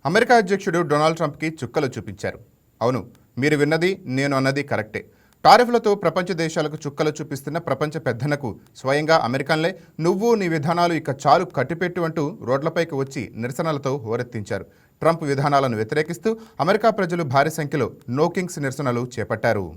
America అధ్యక్షుడు Donald ట్రంప్కి చుక్కలు చూపించారు. అవును, మీరు విన్నది నేను అన్నది కరెక్టే. టారిఫ్లతో ప్రపంచ దేశాలకు చుక్కలు చూపిస్తున్న ప్రపంచ పెద్దనకు స్వయంగా అమెరికన్లే నువ్వు నీ విధానాలు ఇక చాలు కట్టిపెట్టు అంటూ రోడ్లపైకి వచ్చి నిరసనలతో హోరెత్తించారు. ట్రంప్ విధానాలను వ్యతిరేకిస్తూ అమెరికా ప్రజలు భారీ సంఖ్యలో నో కింగ్స్ నిరసనలు చేపట్టారు.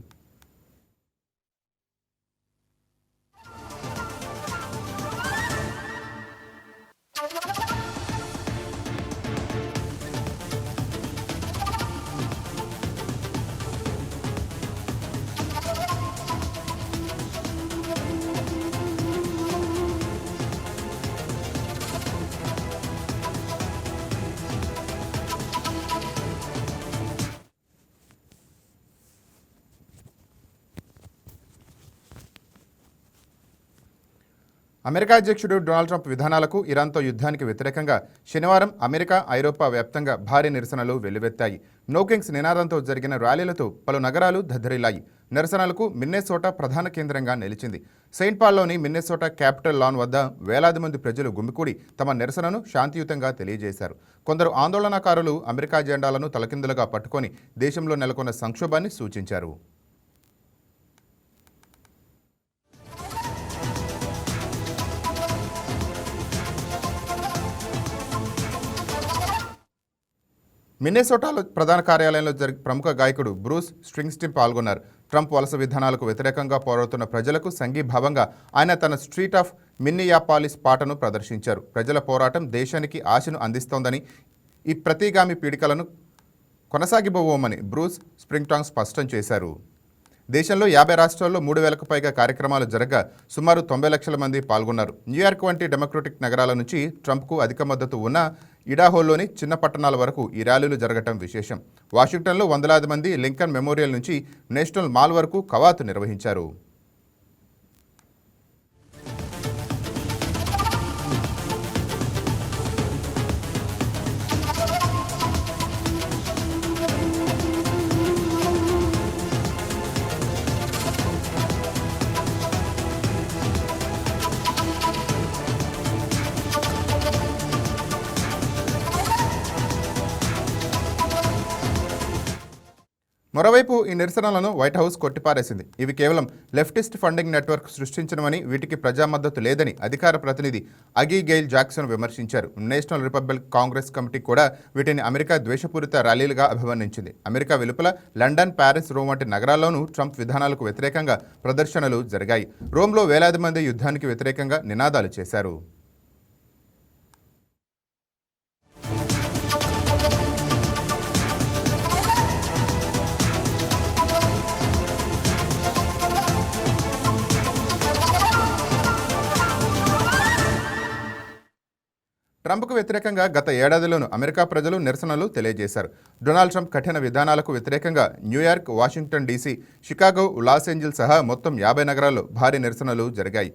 అమెరికా అధ్యక్షుడు డొనాల్డ్ ట్రంప్ విధానాలకు ఇరాన్తో యుద్ధానికి వ్యతిరేకంగా శనివారం అమెరికా, ఐరోపా వ్యాప్తంగా భారీ నిరసనలు వెల్లువెత్తాయి. నో కింగ్స్ నినాదంతో జరిగిన ర్యాలీలతో పలు నగరాలు దద్దరిల్లాయి. నిరసనలకు మిన్నెసోటా ప్రధాన కేంద్రంగా నిలిచింది. సెయింట్ పాల్లోని మిన్నెసోటా క్యాపిటల్ లాన్ వద్ద వేలాది మంది ప్రజలు గుమికూడి తమ నిరసనను శాంతియుతంగా తెలియజేశారు. కొందరు ఆందోళనకారులు అమెరికా జెండాలను తలకిందులుగా పట్టుకొని దేశంలో నెలకొన్న సంక్షోభాన్ని సూచించారు. మిన్నెసోటాలో ప్రధాన కార్యాలయంలో ప్రముఖ గాయకుడు బ్రూస్ స్ప్రింగ్స్టీన్ పాల్గొన్నారు. ట్రంప్ వలస విధానాలకు వ్యతిరేకంగా పోరాడుతున్న ప్రజలకు సంఘీభావంగా ఆయన తన స్ట్రీట్ ఆఫ్ మిన్నియాపాలిస్ పాటను ప్రదర్శించారు. ప్రజల పోరాటం దేశానికి ఆశను అందిస్తోందని, ఈ ప్రతిగామి పీడికలను కొనసాగిపోవమని బ్రూస్ స్ప్రింగ్స్టీన్ స్పష్టం చేశారు. దేశంలో 50 రాష్ట్రాల్లో 3,000కు పైగా కార్యక్రమాలు జరగగా సుమారు 90 లక్షల మంది పాల్గొన్నారు. న్యూయార్క్ వంటి డెమోక్రటిక్ నగరాల నుంచి ట్రంప్కు అధిక మద్దతు ఉన్న ఇడాహోలోని చిన్న పట్టణాల వరకు ఈ ర్యాలీలు జరగటం విశేషం. వాషింగ్టన్లో వందలాది మంది లింకన్ మెమోరియల్ నుంచి నేషనల్ మాల్ వరకు కవాతు నిర్వహించారు. మరోవైపు ఈ నిరసనలను వైట్ హౌస్ కొట్టిపారేసింది. ఇవి కేవలం లెఫ్టిస్ట్ ఫండింగ్ నెట్వర్క్ సృష్టించినవని, వీటికి ప్రజా మద్దతు లేదని అధికార ప్రతినిధి అగీ గెయిల్ జాక్సన్ విమర్శించారు. నేషనల్ రిపబ్లిక్ కాంగ్రెస్ కమిటీ కూడా వీటిని అమెరికా ద్వేషపూరిత ర్యాలీలుగా అభివర్ణించింది. అమెరికా వెలుపల లండన్, ప్యారిస్, రోమ్ వంటి నగరాల్లోనూ ట్రంప్ విధానాలకు వ్యతిరేకంగా ప్రదర్శనలు జరిగాయి. రోమ్లో వేలాది మంది యుద్ధానికి వ్యతిరేకంగా నినాదాలు చేశారు. ట్రంప్కు వ్యతిరేకంగా గత ఏడాదిలోనూ అమెరికా ప్రజలు నిరసనలు తెలియజేశారు. డొనాల్డ్ ట్రంప్ కఠిన విధానాలకు వ్యతిరేకంగా New York, Washington DC, Chicago, Los Angeles సహా మొత్తం 50 నగరాల్లో భారీ నిరసనలు జరిగాయి.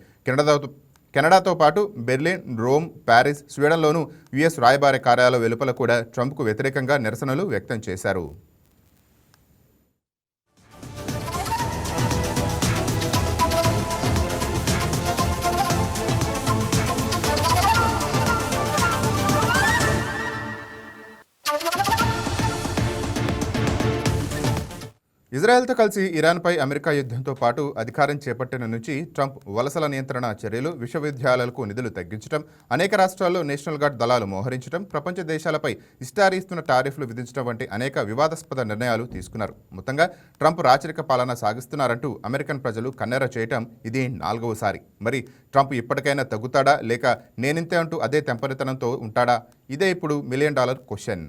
కెనడాతో పాటు బెర్లిన్, రోమ్, ప్యారిస్, స్వీడన్లోనూ యుఎస్ రాయబార కార్యాలయ వెలుపల కూడా ట్రంప్కు వ్యతిరేకంగా నిరసనలు వ్యక్తం చేశారు. ఇజ్రాయెల్తో కలిసి ఇరాన్పై అమెరికా యుద్ధంతో పాటు అధికారం చేపట్టిన నుంచి ట్రంప్ వలసల నియంత్రణ చర్యలు, విశ్వవిద్యాలయాలకు నిధులు తగ్గించడం, అనేక రాష్ట్రాల్లో నేషనల్ గార్డ్ దళాలు మోహరించడం, ప్రపంచ దేశాలపై ఇష్టారీస్తున్న టారిఫ్లు విధించడం వంటి అనేక వివాదాస్పద నిర్ణయాలు తీసుకున్నారు. మొత్తంగా ట్రంప్ రాచరిక పాలన సాగిస్తున్నారంటూ అమెరికన్ ప్రజలు కన్నెర చేయటం ఇది 4వసారి. మరి ట్రంప్ ఇప్పటికైనా తగ్గుతాడా, లేక నేనింతే అంటూ అదే తెంపరితనంతో ఉంటాడా? ఇదే ఇప్పుడు $1 మిలియన్ క్వశ్చన్.